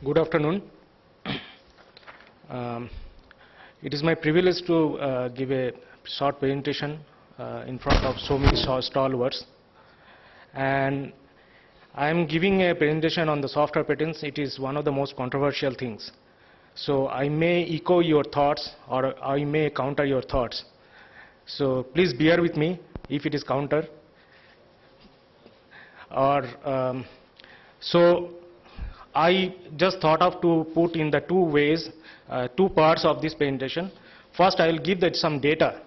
Good afternoon. It is my privilege to give a short presentation in front of so many stalwarts. And I am giving a presentation on the software patents. It is one of the most controversial things. So I may echo your thoughts or I may counter your thoughts. So please bear with me if it is counter. So I just thought of to put in the two ways, two parts of this presentation. First, I will give some data,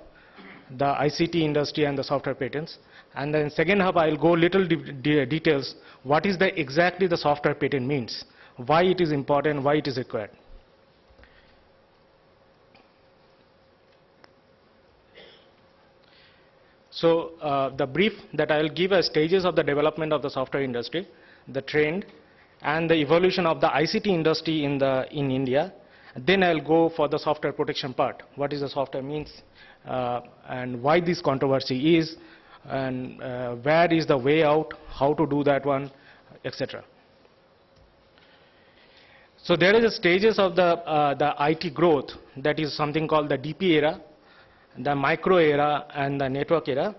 the ICT industry and the software patents. And then second half, I will go little details. What is exactly the software patent means? Why it is important, why it is required. So the brief that I will give as stages of the development of the software industry, the trend, and the evolution of the ICT industry in India. Then I'll go for the software protection part. What is the software means, and why this controversy is, and where is the way out, how to do that one, etc. So there is a stages of the IT growth, that is something called the DP era, the micro era, and the network era.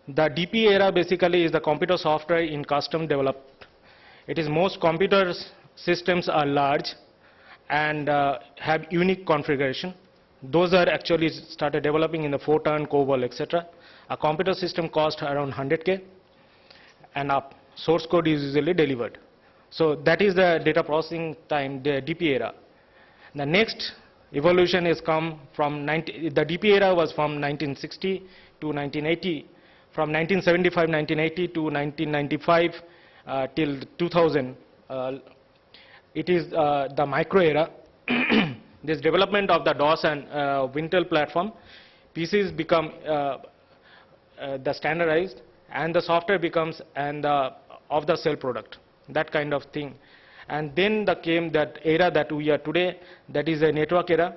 The DP era basically is the computer software in custom developed. It is most computer systems are large and have unique configuration. Those are actually started developing in the Fortran, COBOL, etc. A computer system costs around 100K and up. Source code is usually delivered. So that is the data processing time, the DP era. The next evolution is come from the DP era was from 1960 to 1980, from 1975, 1980 to 1995. Till 2000, it is the micro era. This development of the DOS and Wintel platform, PCs become the standardized, and the software becomes off the shelf product, that kind of thing. And then came that era that we are today, that is a network era,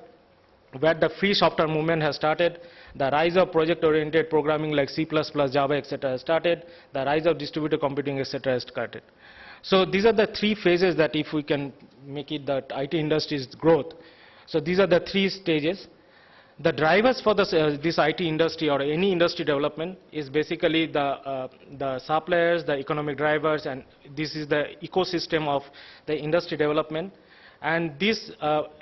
where the free software movement has started. The rise of project-oriented programming like C++, Java, etc. has started. The rise of distributed computing, etc. has started. So these are the three phases that if we can make it that IT industry's growth. So these are the three stages. The drivers for this IT industry or any industry development is basically the suppliers, the economic drivers, and this is the ecosystem of the industry development. And this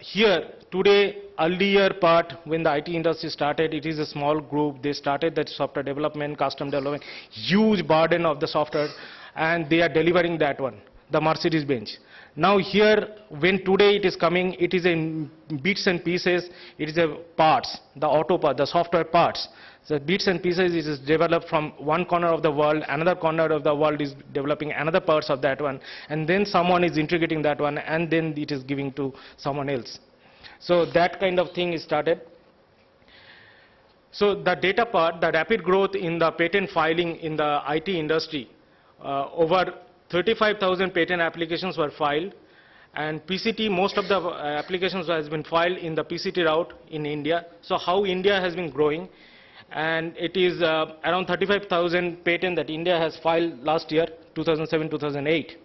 here today, earlier part when the IT industry started, it is a small group. They started that software development, custom development, huge burden of the software, and they are delivering that one, the Mercedes-Benz. Now here, when today it is coming, it is in bits and pieces. It is a parts, the auto part, the software parts. So bits and pieces is developed from one corner of the world, another corner of the world is developing another parts of that one, and then someone is integrating that one, and then it is giving to someone else. So that kind of thing is started. So the data part, the rapid growth in the patent filing in the IT industry, over 35,000 patent applications were filed, and PCT, most of the applications has been filed in the PCT route in India. So how India has been growing. And it is around 35,000 patents that India has filed last year, 2007-2008.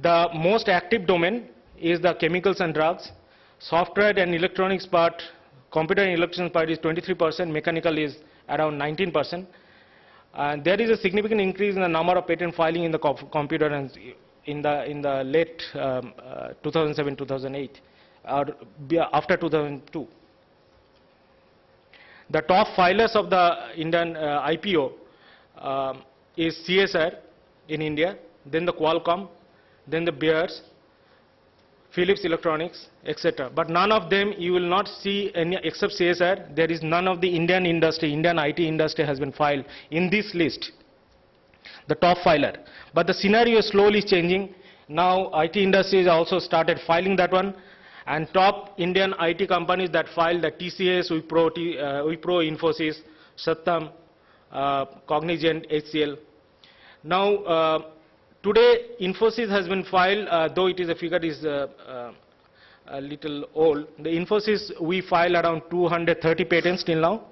The most active domain is the chemicals and drugs. Software and electronics part, computer and electronics part is 23%, mechanical is around 19%. And there is a significant increase in the number of patent filing in the computer and in the late 2007-2008, or after 2002. The top filers of the Indian IPO is CSR in India, then the Qualcomm, then the Bears, Philips Electronics, etc. But none of them you will not see any except CSR. There is none of the Indian industry, Indian IT industry has been filed in this list, the top filer. But the scenario is slowly changing. Now IT industry has also started filing that one. And top Indian IT companies that filed the TCS, Wipro, Infosys, Satyam, Cognizant, HCL. Now, today Infosys has been filed, though it is a figure is a little old. The Infosys, we filed around 230 patents till now.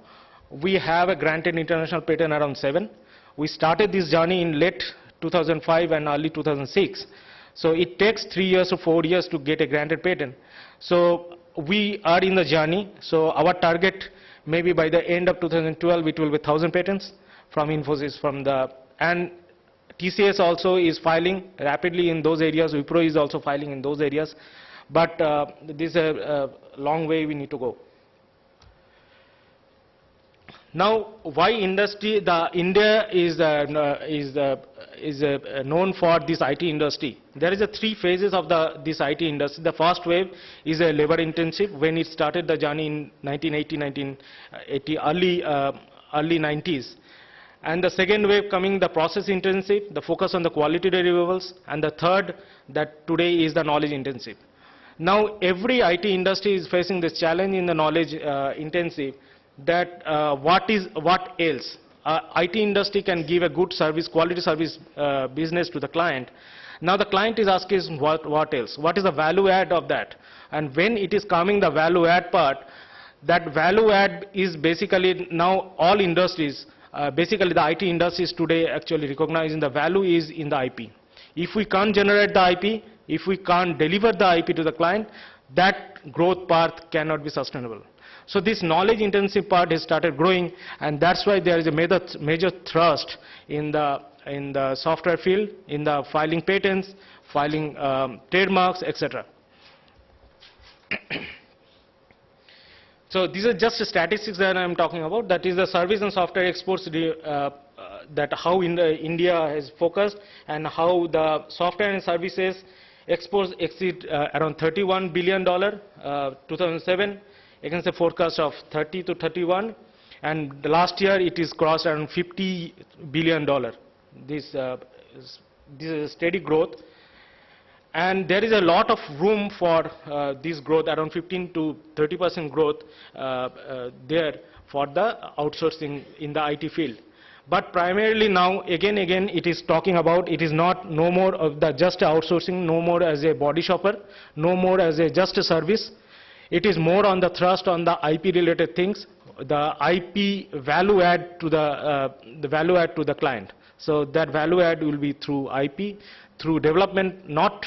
We have a granted international patent around 7. We started this journey in late 2005 and early 2006. So it takes 3 years to 4 years to get a granted patent. So we are in the journey. So our target, maybe by the end of 2012, it will be 1,000 patents from Infosys, and TCS also is filing rapidly in those areas. Wipro is also filing in those areas. But this is a long way we need to go. Now, why industry? India is known for this IT industry. There is a 3 phases of this IT industry. The first wave is a labor intensive. When it started the journey in 1980, early 90s. And the second wave coming, the process intensive, the focus on the quality deliverables. And the third, that today is the knowledge intensive. Now, every IT industry is facing this challenge in the knowledge intensive, that what else? IT industry can give a good service, quality service business to the client. Now the client is asking what else? What is the value add of that? And when it is coming the value add part, that value add is basically now all industries, basically the IT industries today actually recognizing the value is in the IP. If we can't generate the IP, if we can't deliver the IP to the client, that growth path cannot be sustainable. So this knowledge intensive part has started growing, and that's why there is a major thrust in the software field, in the filing patents, filing trademarks, etc. So these are just statistics that I'm talking about. That is the service and software exports, that how India has focused, and how the software and services exports exceed around $31 billion 2007 against a forecast of 30 to 31, and the last year it is crossed around $50 billion. This is a steady growth, and there is a lot of room for this growth, around 15 to 30% growth there for the outsourcing in the IT field. But primarily now, again, it is talking about, it is not no more of the just outsourcing, no more as a body shopper, no more as a just a service. It is more on the thrust on the IP related things, the IP value add to the value add to the client. So that value add will be through IP, through development, not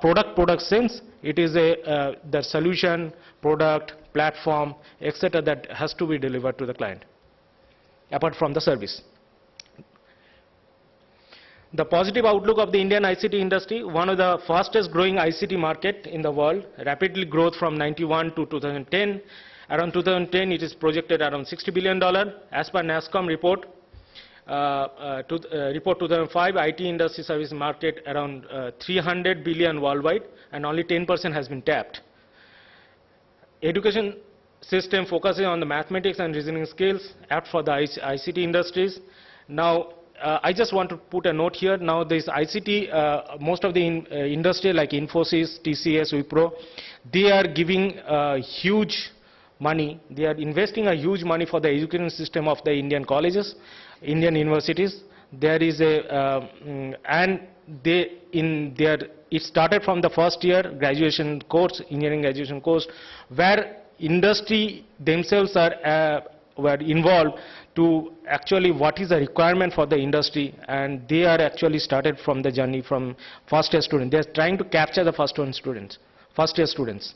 product sense. It is the solution, product, platform, etc. that has to be delivered to the client, apart from the service. The positive outlook of the Indian ICT industry, one of the fastest growing ICT market in the world, rapidly growth from 91 to 2010. Around 2010, it is projected around $60 billion. As per NASSCOM report, report 2005, IT industry service market around 300 billion worldwide, and only 10% has been tapped. Education system focusing on the mathematics and reasoning skills, apt for the ICT industries. Now, I just want to put a note here. Now, this ICT, most of the industry like Infosys, TCS, Wipro, they are giving huge money. They are investing a huge money for the education system of the Indian colleges, Indian universities. There is a, and they it started from the first year graduation course, engineering graduation course, where industry themselves were involved to actually what is the requirement for the industry, and they are actually started from the journey from first year students. They are trying to capture the first year students.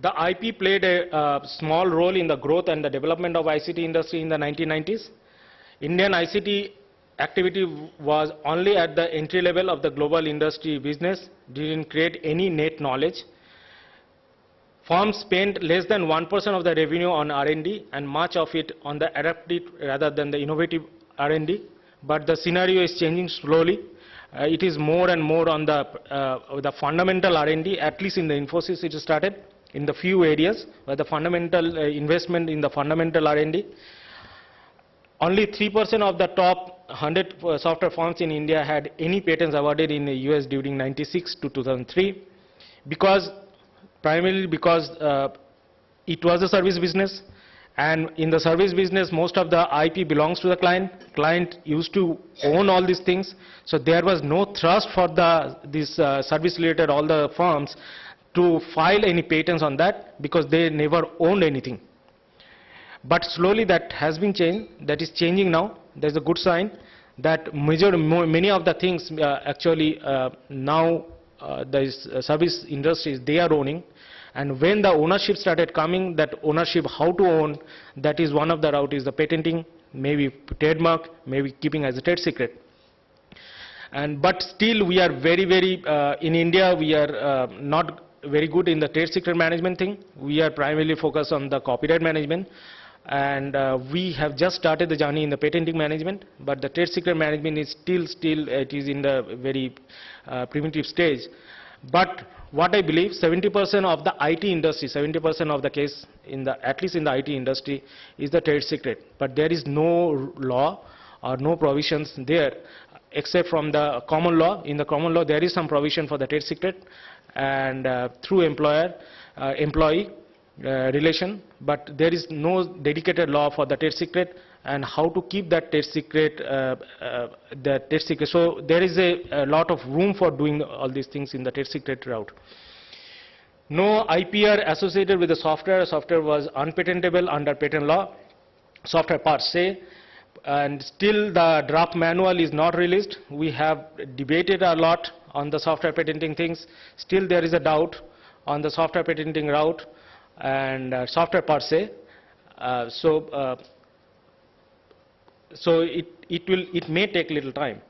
The IP played a small role in the growth and the development of ICT industry in the 1990s. Indian ICT activity was only at the entry level of the global industry business, didn't create any net knowledge. Firms spent less than 1% of the revenue on R&D, and much of it on the adaptive rather than the innovative R&D. But the scenario is changing slowly. It is more and more on the fundamental R&D, at least in the Infosys it started, in the few areas where the fundamental investment in the fundamental R&D. Only 3% of the top 100 software firms in India had any patents awarded in the US during 96 to 2003, primarily because it was a service business, and in the service business most of the IP belongs to the client. Client used to own all these things, so there was no thrust for this service related all the firms to file any patents on that, because they never owned anything. But slowly that has been changed, that is changing now. there's a good sign that many of the things actually now the service industries, they are owning. And when the ownership started coming, that ownership, how to own, that is one of the route is the patenting, maybe trademark, maybe keeping as a trade secret. But still we are very, in India, we are not very good in the trade secret management thing. We are primarily focused on the copyright management. And we have just started the journey in the patenting management, but the trade secret management is still it is in the very primitive stage. But what I believe, 70% of the IT industry, 70% of the case, at least in the IT industry, is the trade secret. But there is no law or no provisions there, except from the common law. In the common law, there is some provision for the trade secret and through employee relation, but there is no dedicated law for the trade secret and how to keep that trade secret, So there is a lot of room for doing all these things in the trade secret route. No IPR associated with the software. Software was unpatentable under patent law, software per se, and still the draft manual is not released. We have debated a lot on the software patenting things. Still there is a doubt on the software patenting route and software per se. So it may take little time.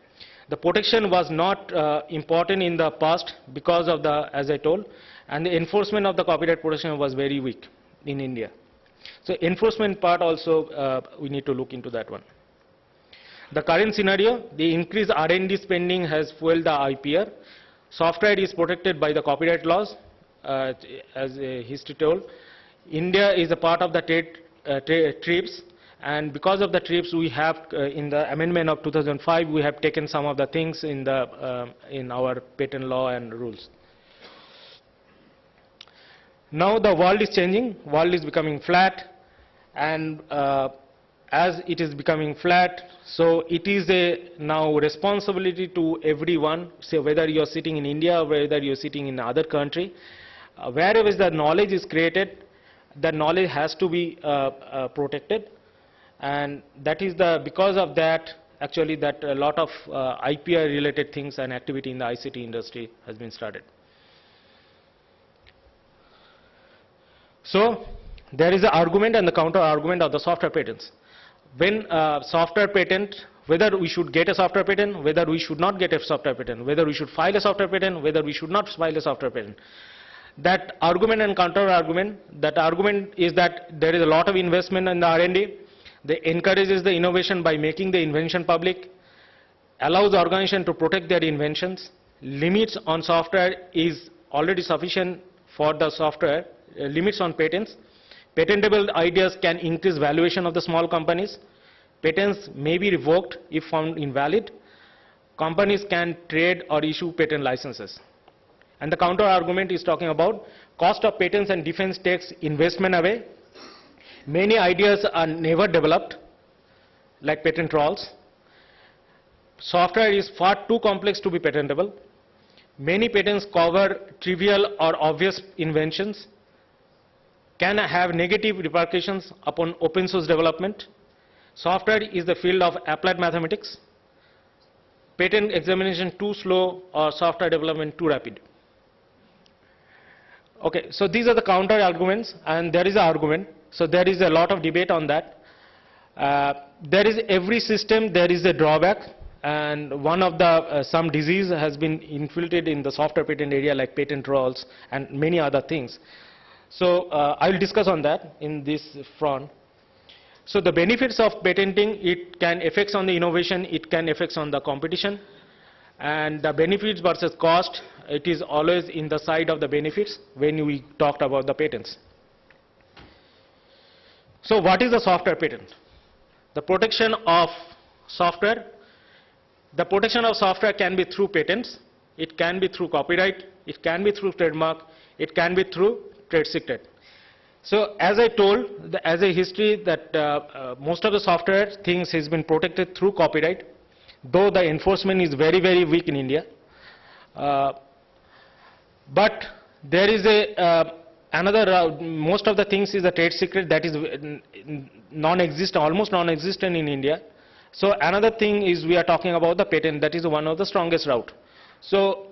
The protection was not important in the past because of the, as I told, and the enforcement of the copyright protection was very weak in India. So enforcement part also we need to look into that one. The current scenario, the increased R&D spending has fueled the IPR. Software is protected by the copyright laws, as history told. India is a part of the TRIPS, and because of the TRIPS, we have in the amendment of 2005, we have taken some of the things in our patent law and rules. Now the world is changing. World is becoming flat, and as it is becoming flat, so it is a now responsibility to everyone, say whether you are sitting in India or whether you are sitting in other country, wherever the knowledge is created, the knowledge has to be protected, and that is because of that actually that a lot of IPR related things and activity in the ICT industry has been started. So there is an argument and the counter argument of the software patents. When software patent, whether we should get a software patent, whether we should not get a software patent, whether we should file a software patent, whether we should not file a software patent. That argument and counter argument, that argument is that there is a lot of investment in the R&D, they encourages the innovation by making the invention public, allows the organization to protect their inventions, limits on software is already sufficient for the software, limits on patents. Patentable ideas can increase valuation of the small companies. Patents may be revoked if found invalid. Companies can trade or issue patent licenses. And the counter argument is talking about cost of patents and defense takes investment away. Many ideas are never developed, like patent trolls. Software is far too complex to be patentable. Many patents cover trivial or obvious inventions, can have negative repercussions upon open source development. Software is the field of applied mathematics. Patent examination too slow or software development too rapid. Okay, so these are the counter arguments, and there is an argument. So there is a lot of debate on that. There is every system, there is a drawback, and one of the some disease has been infiltrated in the software patent area like patent trolls and many other things. So I will discuss on that in this front. So the benefits of patenting, it can affect on the innovation, it can affect on the competition, and the benefits versus cost, it is always in the side of the benefits when we talked about the patents. So what is the software patent? The protection of software. The protection of software can be through patents, it can be through copyright, it can be through trademark, it can be through trade secret. So as I told, as a history that most of the software things has been protected through copyright, though the enforcement is very, very weak in India. But there is another, most of the things is a trade secret that is non-existent, almost non-existent in India. So another thing is we are talking about the patent, that is one of the strongest route. So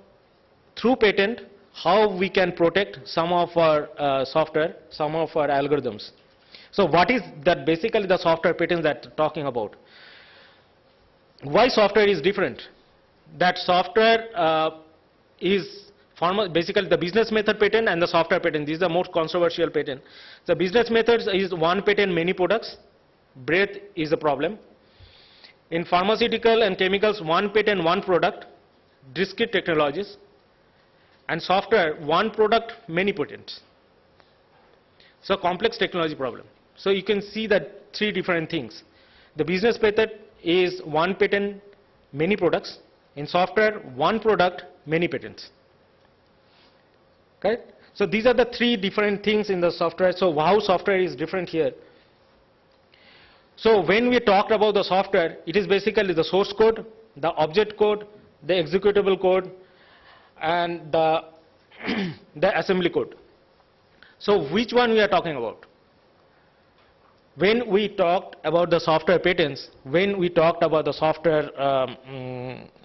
through patent, how we can protect some of our software, some of our algorithms. So what is that basically the software patents that we're talking about? Why software is different? That software is basically the business method patent and the software patent. These are most controversial patent. The business methods is one patent, many products. Breadth is a problem. In pharmaceutical and chemicals, one patent, one product, discrete technologies. And software, one product, many patents. So complex technology problem. So you can see that three different things. The business method is one patent, many products. In software, one product, many patents. Okay? So these are the three different things in the software. So how software is different here? So when we talked about the software, it is basically the source code, the object code, the executable code, and the, the assembly code. So which one we are talking about? When we talked about the software patents, when we talked about the software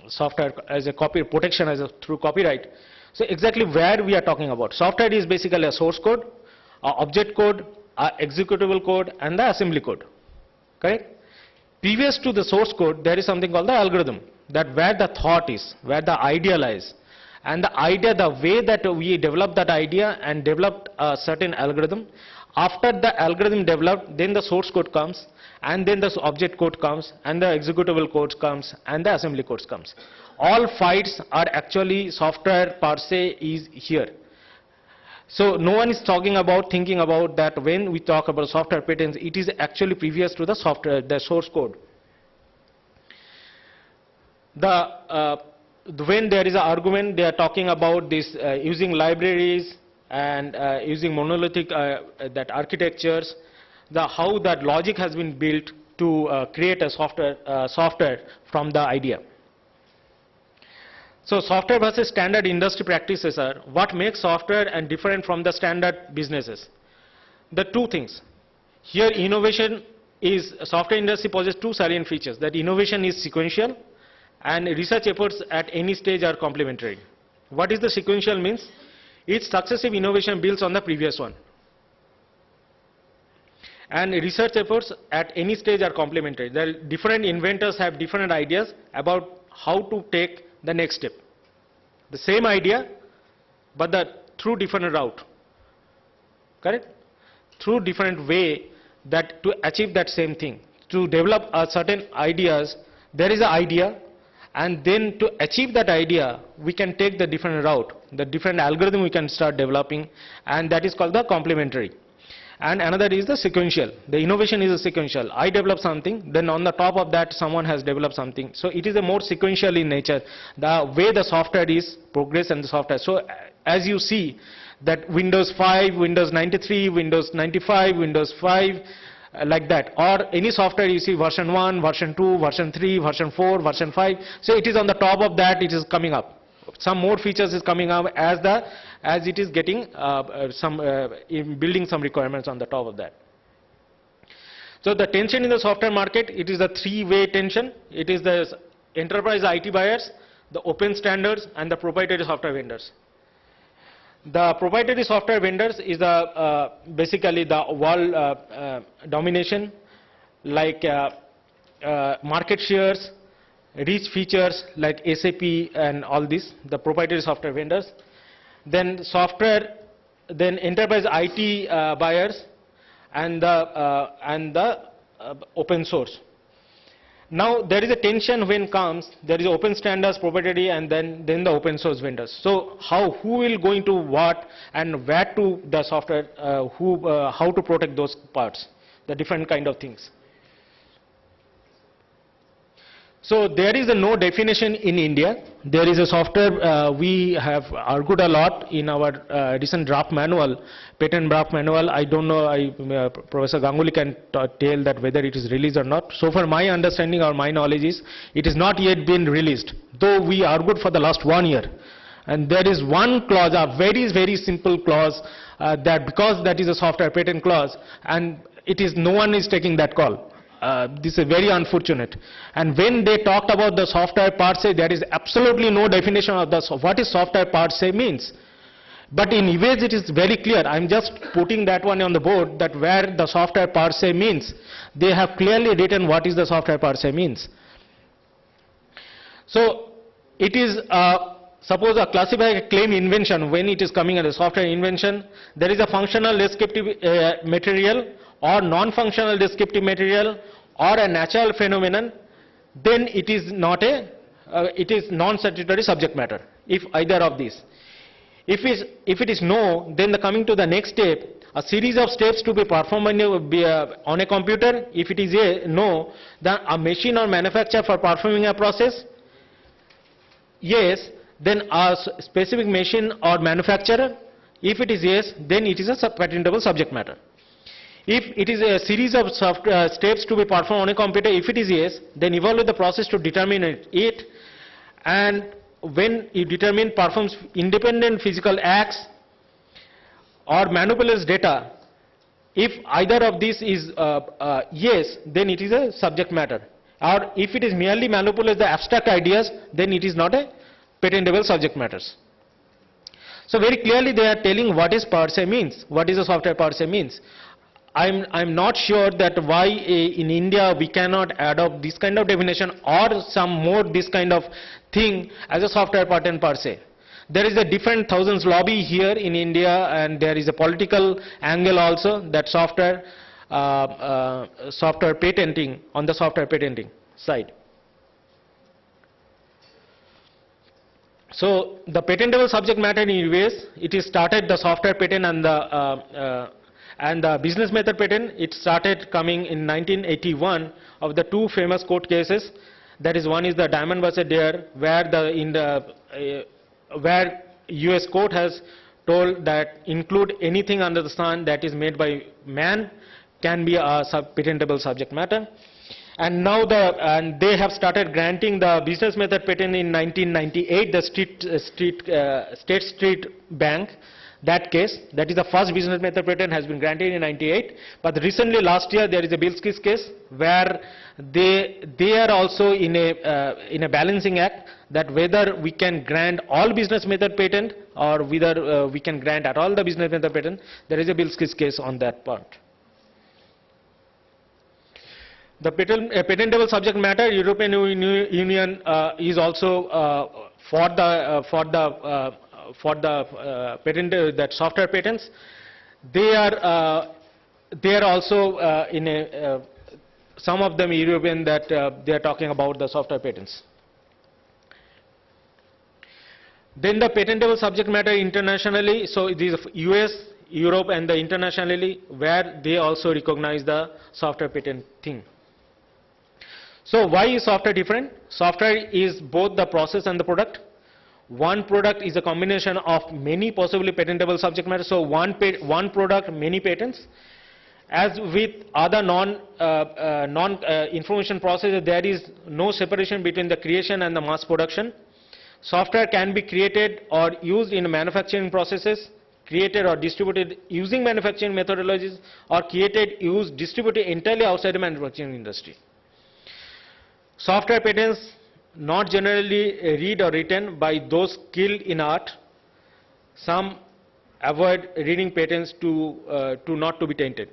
software as a copy protection as a, through copyright, so exactly where we are talking about. Software is basically a source code, a object code, a executable code, and the assembly code. Correct? Previous to the source code, there is something called the algorithm, that where the thought is, where the idea lies. And the idea, the way that we develop that idea and developed a certain algorithm, after the algorithm developed, then the source code comes, and then the object code comes, and the executable code comes, and the assembly code comes. All fights are actually software per se is here. So no one is talking about, thinking about that when we talk about software patents, it is actually previous to the software, the source code. When there is an argument, they are talking about this using libraries and using monolithic that architectures, how that logic has been built to create a software from the idea. So software versus standard industry practices are what makes software and different from the standard businesses. The two things. Here innovation is, software industry possesses two salient features, that innovation is sequential and research efforts at any stage are complementary. What is the sequential means? Each successive innovation builds on the previous one. And research efforts at any stage are complementary. The different inventors have different ideas about how to take the next step. The same idea, but through different route. Correct? Through different way that to achieve that same thing. To develop certain ideas, there is an idea, and then to achieve that idea, we can take the different route, the different algorithm we can start developing, and that is called the complementary. And another is the sequential. The innovation is a sequential. I develop something, then on the top of that someone has developed something. So it is a more sequential in nature, the way the software is progress and the software. So as you see that Windows 5, Windows 93, Windows 95, Windows 5, like that, or any software you see version 1, version 2, version 3, version 4, version 5. So it is on the top of that, it is coming up. Some more features is coming up as it is getting building some requirements on the top of that. So the tension in the software market, it is a three-way tension. It is the enterprise IT buyers, the open standards, and the proprietary software vendors. The proprietary software vendors is basically the world domination, like market shares, rich features like SAP and all this, the proprietary software vendors. Then software, then enterprise IT buyers, and the open source. Now there is a tension when comes, there is open standards, proprietary, and then the open source vendors. So who will go into what and where to the software, how to protect those parts, the different kind of things. So there is no definition in India. There is a software, we have argued a lot in our recent draft manual, patent draft manual. I don't know, Professor Ganguly can tell that whether it is released or not. So far my understanding or my knowledge is, it is not yet been released, though we argued for the last 1 year. And there is one clause, a very, very simple clause, that because that is a software patent clause, and it is, no one is taking that call. this is very unfortunate. And when they talked about the software per se, there is absolutely no definition of what is software per se means. But in US it is very clear. I'm just putting that one on the board, that where the software per se means. They have clearly written what is the software per se means. So it is, suppose a classified claim invention, when it is coming as a software invention, there is a functional descriptive material or non-functional descriptive material or a natural phenomenon, then it is not a, it is non-statutory subject matter, if either of these. If it is no, then coming to the next step, a series of steps to be performed on a computer. If it is a no, then a machine or manufacturer for performing a process. Yes, then a specific machine or manufacturer. If it is yes, then it is a patentable subject matter. If it is a series of steps to be performed on a computer, if it is yes, then evaluate the process to determine it, and when you determine performs independent physical acts or manipulates data, if either of these is yes, then it is a subject matter. Or if it is merely manipulates the abstract ideas, then it is not a patentable subject matters. So very clearly they are telling what is per se means, what is a software per se means. I'm not sure that why in India we cannot adopt this kind of definition or some more this kind of thing as a software patent per se. There is a different thousands lobby here in India, and there is a political angle also, that software patenting, on the software patenting side. So the patentable subject matter in US, it is started the software patent and the business method patent. It started coming in 1981 of the two famous court cases. That is, one is the Diamond vs. Dare, where US court has told that include anything under the sun that is made by man can be a patentable subject matter. And now they have started granting the business method patent in 1998, the State Street Bank. That case, that is the first business method patent, has been granted in 98. But recently, last year, there is a Bilskis case where they are also in a balancing act, that whether we can grant all business method patent or whether we can grant at all the business method patent. There is a Bilskis case on that part. The patentable subject matter, European Union is also for the patent, that software patents. They are also in some of them European, that they are talking about the software patents. Then the patentable subject matter internationally, so it is US, Europe, and the internationally, where they also recognize the software patent thing. So why is software different? Software is both the process and the product. One product is a combination of many possibly patentable subject matter. So one product, many patents. As with other non-information processes, there is no separation between the creation and the mass production. Software can be created or used in manufacturing processes, created or distributed using manufacturing methodologies, or created, used, distributed entirely outside the manufacturing industry. Software patents not generally read or written by those skilled in art. Some avoid reading patents to not to be tainted.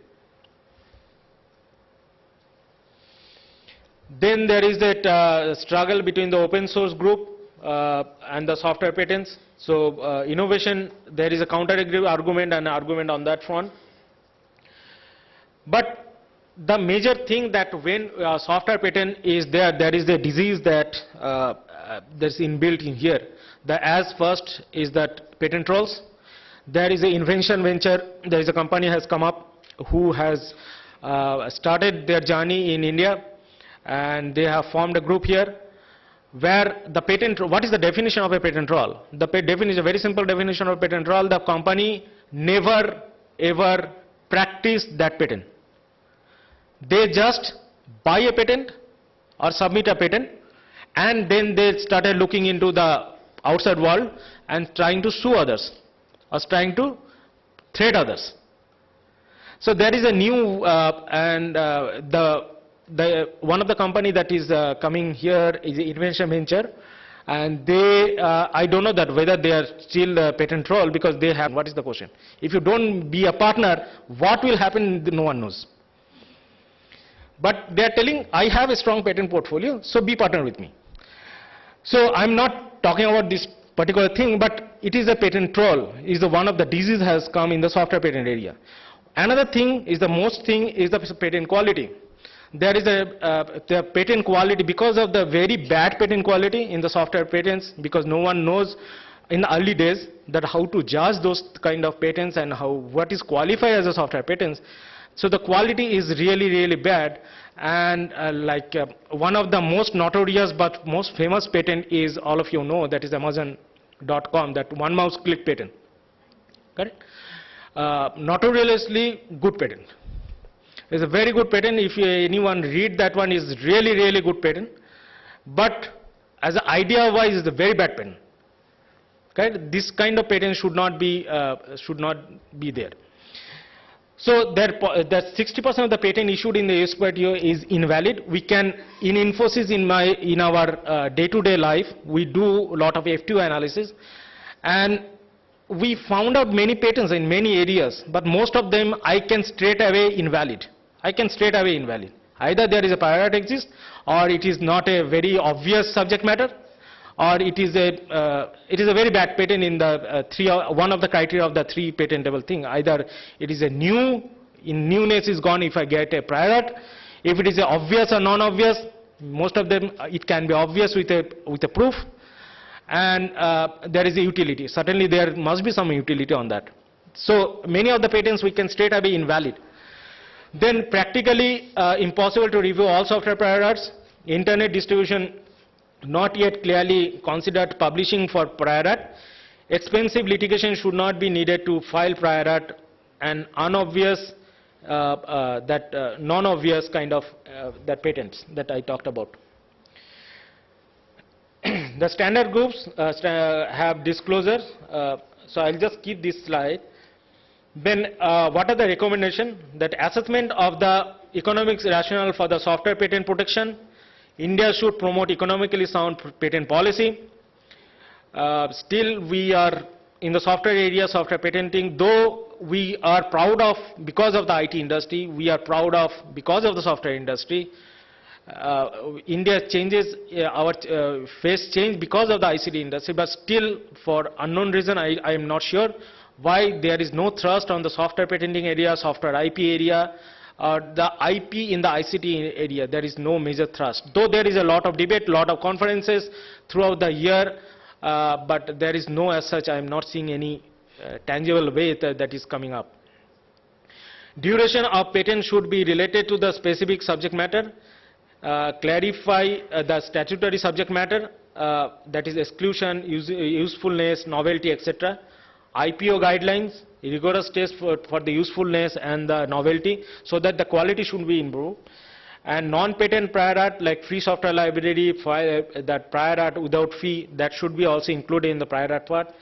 Then there is that struggle between the open source group and the software patents. So innovation, there is a counter argument and argument on that front. But the major thing that when software patent is there is a disease that that's inbuilt in here. As first is that patent trolls. There is an invention venture. There is a company has come up who has started their journey in India, and they have formed a group here where the patent, what is the definition of a patent troll? The definition, a very simple definition of a patent troll, the company never ever practiced that patent. They just buy a patent or submit a patent, and then they started looking into the outside world and trying to sue others or trying to threat others. So there is a new the one of the company that is coming here is Invention Venture, and they, I don't know that whether they are still patent troll, because they have, what is the question? If you don't be a partner, what will happen, no one knows. But they are telling, I have a strong patent portfolio, so be partner with me. So I'm not talking about this particular thing, but it is a patent troll, is one of the disease has come in the software patent area. Another thing is, the most thing is the patent quality. There is the patent quality, because of the very bad patent quality in the software patents, because no one knows in the early days that how to judge those kind of patents and what is qualified as a software patents. So the quality is really, really bad. And one of the most notorious but most famous patent is, all of you know, that is Amazon.com, that one mouse click patent. Correct? Notoriously good patent. It's a very good patent. If anyone read that one, is really, really good patent. But as an idea wise, it's a very bad patent. Okay? This kind of patent should not be there. So that 60% of the patent issued in the USPTO is invalid. We can, in Infosys, in our day-to-day life, we do a lot of FTO analysis, and we found out many patents in many areas, but most of them I can straight away invalid. Either there is a prior art exists, or it is not a very obvious subject matter, or it is a very bad patent in the one of the criteria of the three patentable thing. Either it is a newness is gone if I get a prior art. If it is a obvious or non-obvious, most of them it can be obvious with a proof, and there is a utility. Certainly there must be some utility on that. So many of the patents we can straight away invalid. Then practically impossible to review all software prior arts. Internet distribution not yet clearly considered publishing for prior art. Expensive litigation should not be needed to file prior art, and unobvious, non-obvious kind of that patents that I talked about. The standard groups have disclosures, so I'll just keep this slide. Then what are the recommendations? That assessment of the economic rationale for the software patent protection. India should promote economically sound patent policy. Still we are in the software area, software patenting, though we are proud of, because of the IT industry, we are proud of because of the software industry. India changes, our face change because of the ICT industry, but still for unknown reason, I am not sure why there is no thrust on the software patenting area, software IP area, or the IP in the ICT area. There is no major thrust. Though there is a lot of debate, lot of conferences throughout the year, but there is no, as such, I am not seeing any tangible way that is coming up. Duration of patent should be related to the specific subject matter. Clarify the statutory subject matter, that is exclusion, usefulness, novelty, etc. IPO guidelines, rigorous tests for the usefulness and the novelty, so that the quality should be improved. And non-patent prior art, like free software library, that prior art without fee, that should be also included in the prior art part.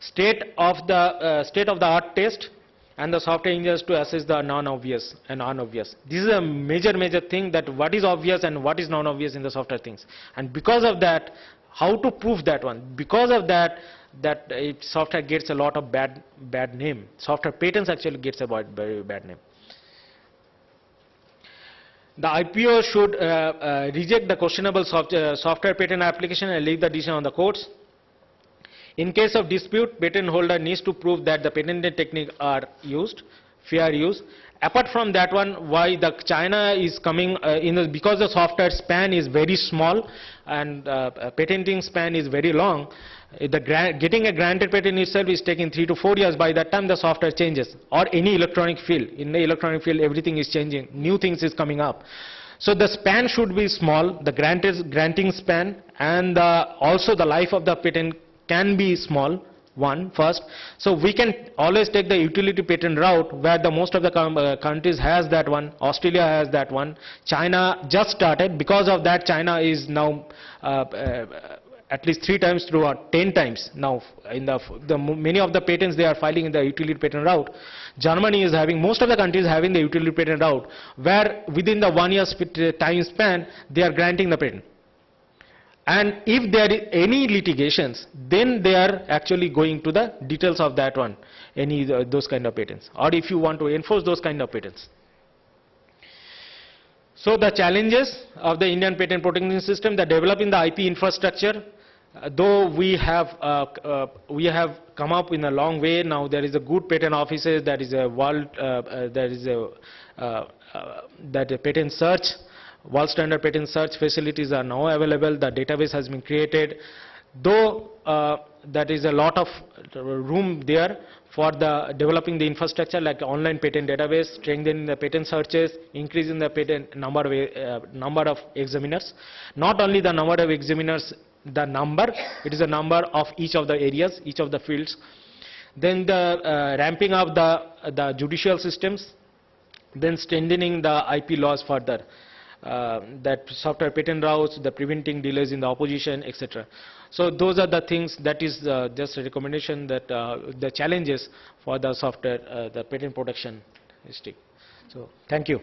State of the art test, and the software engineers to assess the non-obvious and unobvious. This is a major thing, that what is obvious and what is non-obvious in the software things. And because of that, how to prove that one? Because of that software gets a lot of bad name. Software patents actually gets a very bad name. The IPO should reject the questionable software patent application and leave the decision on the courts. In case of dispute, patent holder needs to prove that the patented technique are used, fair use. Apart from that one, why the China is coming because the software span is very small and patenting span is very long. Getting a granted patent itself is taking 3 to 4 years. By that time the software changes, or any electronic field. In the electronic field everything is changing, new things is coming up. So the span should be small, the granting span, and also the life of the patent can be small, first. So we can always take the utility patent route, where the most of the countries has that one. Australia has that one. China just started. Because of that, China is now at least 3 times to 10 times now. In many of the patents they are filing in the utility patent route. Germany is having, most of the countries having the utility patent route, where within the 1 year time span they are granting the patent. And if there is any litigations, then they are actually going to the details of that one, any those kind of patents, or if you want to enforce those kind of patents. So the challenges of the Indian patent protection system, the developing the IP infrastructure, though we have come up in a long way. Now there is a good patent offices, there is a world, that a patent search, world standard patent search facilities are now available. The database has been created, though there is a lot of room there for the developing the infrastructure like online patent database, strengthening the patent searches, increasing the patent number of examiners. Not only the number of examiners, the number, it is a number of each of the areas, each of the fields. Then the ramping up the judicial systems, then strengthening the IP laws further. That software patent routes, the preventing delays in the opposition, etc. So those are the things, that is just a recommendation, that the challenges for the software, the patent protection stick. So thank you.